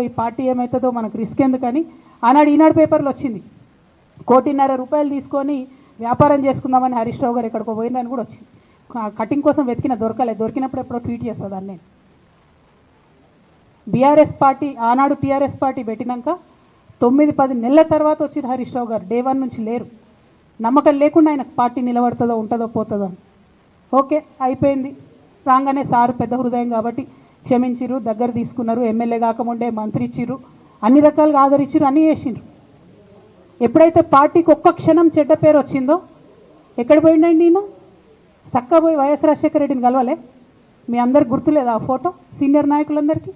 ఈ పార్టీ ఏమవుతుందో మనకు రిస్క్ ఎందుకని ఆనాడు ఈనాడు పేపర్లో వచ్చింది. 1.5 కోటి తీసుకొని వ్యాపారం చేసుకుందామని హరీష్ రావు గారు ఎక్కడికో పోయిందని కూడా వచ్చింది. కటింగ్ కోసం వెతికిన దొరికినప్పుడు ఎప్పుడో ట్వీట్ చేస్తుందని నేను. బీఆర్ఎస్ పార్టీ ఆనాడు టీఆర్ఎస్ పార్టీ పెట్టినాక 9-10 నెలల తర్వాత వచ్చింది హరీష్ రావు గారు. డే 1 నుంచి లేరు. నమ్మకం లేకుండా ఆయన పార్టీ నిలబడుతుందో ఉంటుందో పోతుందో అని. ఓకే అయిపోయింది. రాగానే సారు పెద్ద హృదయం కాబట్టి క్షమించిరు, దగ్గర తీసుకున్నారు. ఎమ్మెల్యే కాకముందే మంత్రి ఇచ్చిర్రు, అన్ని రకాలుగా ఆదరించిరు, అన్నీ చేసిండ్రు. ఎప్పుడైతే పార్టీకి ఒక్క క్షణం చెడ్డ పేరు వచ్చిందో ఎక్కడ పోయిండండి ఈయన? చక్కా పోయి వైఎస్ రాజశేఖర రెడ్డిని కలవలే? మీ అందరికి గుర్తులేదు ఆ ఫోటో? సీనియర్ నాయకులందరికీ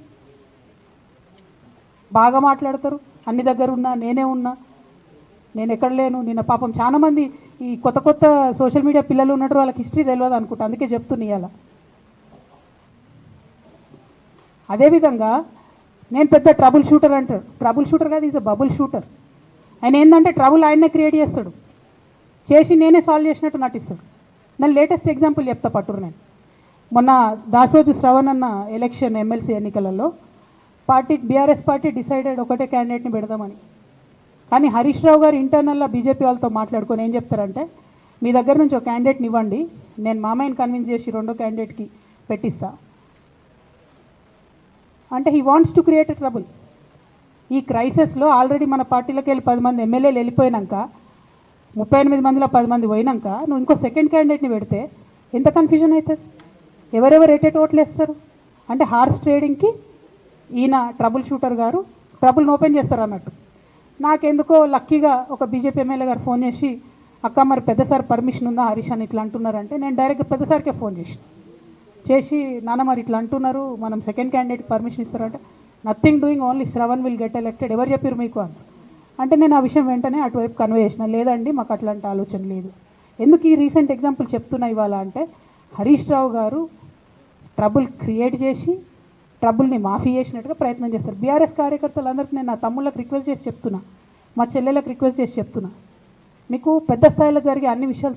బాగా మాట్లాడతారు. అన్ని దగ్గర ఉన్నా, నేనే ఉన్నా, నేను ఎక్కడ లేను. నిన్న పాపం చాలామంది ఈ కొత్త సోషల్ మీడియా పిల్లలు ఉన్నట్టు వాళ్ళకి హిస్టరీ తెలియదు అనుకుంటా, అందుకే చెప్తున్నా ఇవాళ. అదేవిధంగా నేను పెద్ద ట్రబుల్ షూటర్ అంటాడు. ట్రబుల్ షూటర్ కాదు, ఈజ్ అ బబుల్ షూటర్. ఆయన ఏంటంటే ట్రబుల్ ఆయన్నే క్రియేట్ చేస్తాడు, చేసి నేనే సాల్వ్ చేసినట్టు నటిస్తాడు. నేను లేటెస్ట్ ఎగ్జాంపుల్ చెప్తా పట్టురు. నేను మొన్న దాసోజు శ్రవణ్ అన్న ఎలక్షన్ ఎమ్మెల్సీ ఎన్నికలలో బీఆర్ఎస్ పార్టీ డిసైడెడ్ ఒకటే క్యాండిడేట్ని పెడదామని. కానీ హరీష్ రావు గారు ఇంటర్నల్గా బీజేపీ వాళ్ళతో మాట్లాడుకొని ఏం చెప్తారంటే, మీ దగ్గర నుంచి ఒక క్యాండిడేట్ని ఇవ్వండి, నేను మామయ్యని కన్విన్స్ చేసి రెండో క్యాండిడేట్కి పెట్టిస్తా అంటే he wants to create a trouble. ఈ క్రైసిస్లో ఆల్రెడీ మన పార్టీలోకి వెళ్ళి 10 మంది ఎమ్మెల్యేలు వెళ్ళిపోయినాక, 38 మందిలో 10 మంది పోయినాక నువ్వు ఇంకో సెకండ్ క్యాండిడేట్ని పెడితే ఎంత కన్ఫ్యూజన్ అవుతుంది? ఎవరెవరు ఎటెట్ ఓట్లు వేస్తారు? అంటే హార్స్ ట్రేడింగ్కి ఈయన ట్రబుల్ షూటర్ గారు ట్రబుల్ని ఓపెన్ చేస్తారు అన్నట్టు. నాకెందుకో లక్కీగా ఒక బీజేపీ ఎమ్మెల్యే గారు ఫోన్ చేసి, అక్క మరి పెద్దసారి పర్మిషన్ ఉందా హరీష్ అని ఇట్లా అంటున్నారంటే, నేను డైరెక్ట్గా పెద్దసారికే ఫోన్ చేసి నాన్న మరి ఇట్లా అంటున్నారు, మనం సెకండ్ క్యాండిడేట్కి పర్మిషన్ ఇస్తారంటే, nothing doing, only Shravan will get elected. ఎవరు చెప్పారు మీకు అని అంటే, నేను ఆ విషయం వెంటనే అటువైపు కన్వే చేసిన. లేదండి మాకు అట్లాంటి ఆలోచన లేదు. ఎందుకు ఈ రీసెంట్ ఎగ్జాంపుల్ చెప్తున్నా ఇవాళ అంటే, హరీష్ రావు గారు ట్రబుల్ క్రియేట్ చేసి ట్రబుల్ని మాఫీ చేసినట్టుగా ప్రయత్నం చేస్తారు. బీఆర్ఎస్ కార్యకర్తలందరికీ నేను నా తమ్ముళ్ళకి రిక్వెస్ట్ చేసి చెప్తున్నా, మా చెల్లెలకు రిక్వెస్ట్ చేసి చెప్తున్నా, మీకు పెద్ద స్థాయిలో జరిగే అన్ని విషయాలు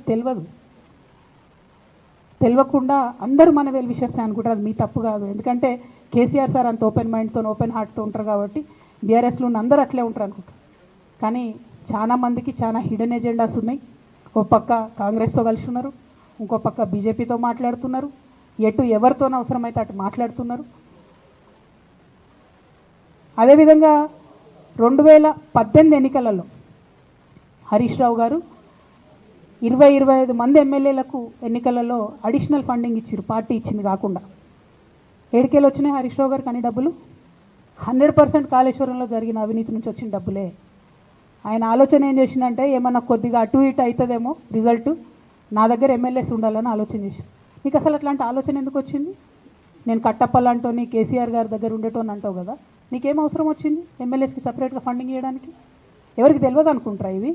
తెలియకుండా అందరూ మన వెల్ విషర్స్ అనుకుంటారు. అది మీ తప్పు కాదు. ఎందుకంటే కేసీఆర్ సార్ అంత ఓపెన్ మైండ్తో ఓపెన్ హార్ట్తో ఉంటారు కాబట్టి బీఆర్ఎస్లో ఉన్న అందరూ అట్లే ఉంటారు అనుకుంటారు. కానీ చాలా మందికి చాలా హిడెన్ ఎజెండాస్ ఉన్నాయి. ఒక పక్క కాంగ్రెస్తో కలిసి ఉన్నారు, ఇంకో పక్క బీజేపీతో మాట్లాడుతున్నారు, ఎవరితోనో అవసరమైతే అటు మాట్లాడుతున్నారు. అదేవిధంగా 2018 ఎన్నికలలో హరీష్ రావు గారు 20-25 మంది ఎమ్మెల్యేలకు ఎన్నికలలో అడిషనల్ ఫండింగ్ ఇచ్చారు, పార్టీ ఇచ్చింది కాకుండా. ఏడికేళ్ళు వచ్చినాయి హరీష్ రావు గారికి అన్ని డబ్బులు? 100% కాళేశ్వరంలో జరిగిన అవినీతి నుంచి వచ్చిన డబ్బులే. ఆయన ఆలోచన ఏం చేసిందంటే, ఏమన్నా కొద్దిగా అటు ఇటు అవుతుందేమో రిజల్ట్, నా దగ్గర ఎమ్మెల్యేస్ ఉండాలని ఆలోచన చేసి. నీకు అసలు అట్లాంటి ఆలోచన ఎందుకు వచ్చింది? నేను కట్టప్పలంటోని కేసీఆర్ గారి దగ్గర ఉండేటోని అంటావు కదా, నీకేం అవసరం వచ్చింది ఎమ్మెల్యేస్కి సపరేట్గా ఫండింగ్ ఇవ్వడానికి? ఎవరికి తెలియదు అనుకుంటారా? ఇవి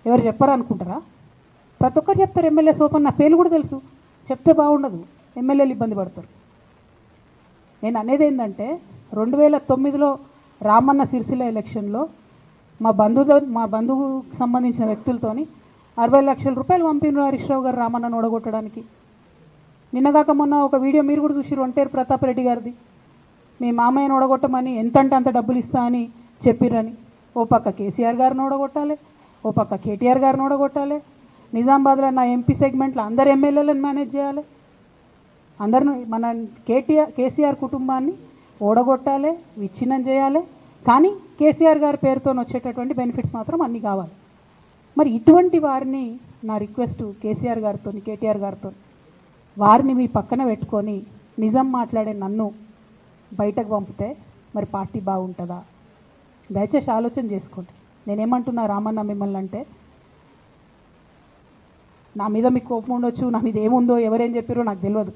ఎవరు చెప్పారు అనుకుంటారా? ప్రతి ఒక్కరు చెప్తారు ఎమ్మెల్యేస్ ఓపెన్. నా పేర్లు కూడా తెలుసు, చెప్తే బాగుండదు, ఎమ్మెల్యేలు ఇబ్బంది పడతారు. నేను అనేది ఏంటంటే, 2009లో రామన్న సిరిసిల్ల ఎలక్షన్లో మా బంధువుకు సంబంధించిన వ్యక్తులతోని 60 లక్షల రూపాయలు పంపినారు హరీష్ రావు గారు రామన్నను ఓడగొట్టడానికి. నిన్నగాక మొన్న ఒక వీడియో మీరు కూడా చూసిరు, ఒంటేరు ప్రతాప్ రెడ్డి గారిది. మీ మామయ్యను ఓడగొట్టమని ఎంతంటే అంత డబ్బులు ఇస్తా అని చెప్పిరని. ఓ పక్క కేసీఆర్ గారిని ఓడగొట్టాలి, ఓ పక్క కేటీఆర్ గారిని ఓడగొట్టాలి. నిజామాబాద్లో నా ఎంపీ సెగ్మెంట్లో అందరు ఎమ్మెల్యేలను మేనేజ్ చేయాలి, అందరిని మన కేసీఆర్ కుటుంబాన్ని ఓడగొట్టాలి, విచ్ఛిన్నం చేయాలి. కానీ కేసీఆర్ గారి పేరుతో వచ్చేటటువంటి బెనిఫిట్స్ మాత్రం అన్నీ కావాలి. మరి ఇటువంటి వారిని నా రిక్వెస్ట్ కేసీఆర్ గారితో కేటీఆర్ గారితో, వారిని మీ పక్కన పెట్టుకొని నిజం మాట్లాడే నన్ను బయటకు పంపితే మరి పార్టీ బాగుంటుందా? దయచేసి ఆలోచన చేసుకోండి. నేనేమంటున్నా రామన్న మిమ్మల్ని అంటే, నా మీద మీకు కోపం ఉండొచ్చు, నా మీద ఏముందో ఎవరేం చెప్పారో నాకు తెలియదు.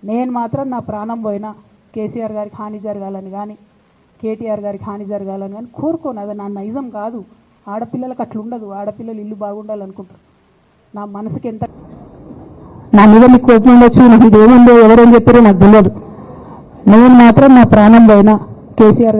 నేను మాత్రం నా ప్రాణం పోయినా కేసీఆర్ గారికి హాని జరగాలని కానీ కేటీఆర్ గారికి హాని జరగాలని కానీ కోరుకోను. అది నా నైజం కాదు. ఆడపిల్లలకు అట్లుండదు. ఆడపిల్లలు ఇల్లు బాగుండాలనుకుంటారు. నా మనసుకి ఎంత నా మీద మీకు కోపం ఉండొచ్చు, నా మీద ఏముందో ఎవరేం చెప్పారో నాకు తెలియదు. నేను మాత్రం నా ప్రాణం పోయినా కేసీఆర్